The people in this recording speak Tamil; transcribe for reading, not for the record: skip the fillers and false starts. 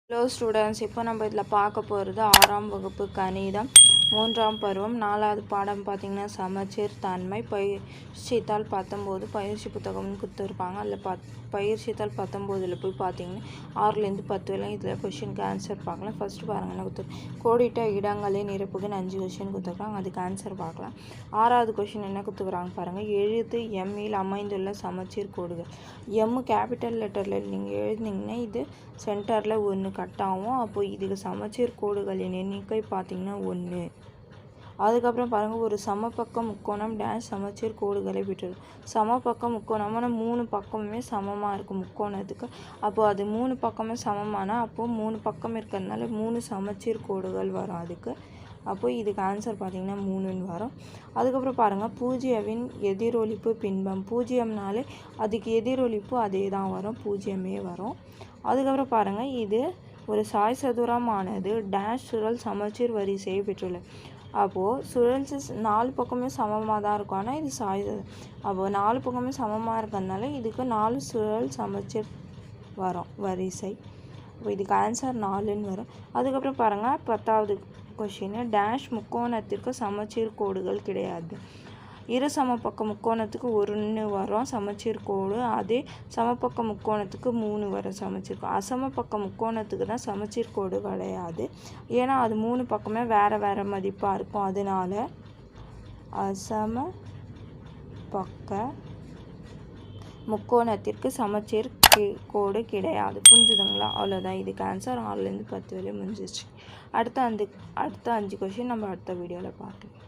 ஹலோ ஸ்டூடெண்ட்ஸ், இப்போ நம்ம இதில் பார்க்க போகிறது 6ஆம் வகுப்பு கணிதம் 3ஆம் பருவம் 4வது பாடம். பார்த்திங்கன்னா சமச்சீர் தன்மை. பயிற்சித்தாள் 19 பயிற்சி புத்தகம்னு கொடுத்துருப்பாங்க. அதில் பயிற்சித்தாள் 19 போய் பார்த்திங்கன்னா 6லேருந்து 10 வரையும் இதில் கொஷினுக்கு ஆன்சர் பார்க்கலாம். ஃபஸ்ட்டு பாருங்கள் என்ன கொடுத்துருக்கு. கோடிட்ட இடங்களை நிரப்புக்குன்னு 5 கொஷின் கொடுத்துருக்காங்க. அதுக்கு ஆன்சர் பார்க்கலாம். 6வது கொஷின் என்ன கொடுத்துக்கிறாங்க பாருங்கள். எழுத்து எம்மில் அமைந்துள்ள சமச்சீர் கோடுகள். எம் கேபிட்டல் லெட்டரில் நீங்கள் எழுதினீங்கன்னா இது சென்டரில் 1 கட் ஆகும். அப்போ இதுக்கு சமச்சீர் கோடுகளின் எண்ணிக்கை பார்த்திங்கன்னா 1. அதுக்கப்புறம் பாருங்கள், ஒரு சமபக்க முக்கோணம் டேஷ் சமச்சீர் கோடுகளை விட்டுரும். சமபக்க முக்கோணம்னா 3 பக்கமுமே சமமாக இருக்கும் முக்கோணத்துக்கு. அப்போது அது 3 பக்கமே சமமானால் அப்போது 3 பக்கம் இருக்கிறதுனால 3 சமச்சீர் கோடுகள் வரும் அதுக்கு. அப்போது இதுக்கு ஆன்சர் பார்த்திங்கன்னா 3ன்னு வரும். அதுக்கப்புறம் பாருங்கள், பூஜ்ஜியவின் எதிரொலிப்பு பின்பம். பூஜ்ஜியம்னாலே அதுக்கு எதிரொலிப்பு அதே தான் வரும், பூஜ்ஜியமே வரும். அதுக்கப்புறம் பாருங்கள், இது ஒரு சாய் சதுரமானது டேஷ் சுழல் சமச்சீர் வரிசையை பெற்றுள்ளது. அப்போது சுழல் 4 பக்கமே சமமாக தான் இருக்கும். ஆனால் இது சாய் அப்போது 4 பக்கமே சமமாக இருக்கிறதுனால இதுக்கு 4 சுழல் சமச்சீர் வரும் வரிசை. அப்போ இதுக்கு ஆன்சர் 4ன்னு வரும். அதுக்கப்புறம் பாருங்கள், 10வது கொஷின். டேஷ் முக்கோணத்திற்கு சமச்சீர் கோடுகள் கிடையாது. இரு சமபக்க முக்கோணத்துக்கு 1 வரும் சமச்சீர் கோடு. அதே சமபக்க முக்கோணத்துக்கு 3 வரும் சமச்சீர் கோடு. அசமபக்க முக்கோணத்துக்கு தான் சமச்சீர் கோடு கிடையாது. ஏன்னா அது 3 பக்கமே வேறு வேறு மதிப்பாக இருக்கும். அதனால அசம பக்க முக்கோணத்திற்கு சமச்சீர் கோடு கிடையாது. புரிஞ்சுதுங்களா? அவ்வளோதான். இதுக்கு ஆன்சர் 6லேருந்து 10 வரையும் முடிஞ்சிச்சு. அடுத்த 5 கொஷின் நம்ம அடுத்த வீடியோவில் பார்க்கலாம்.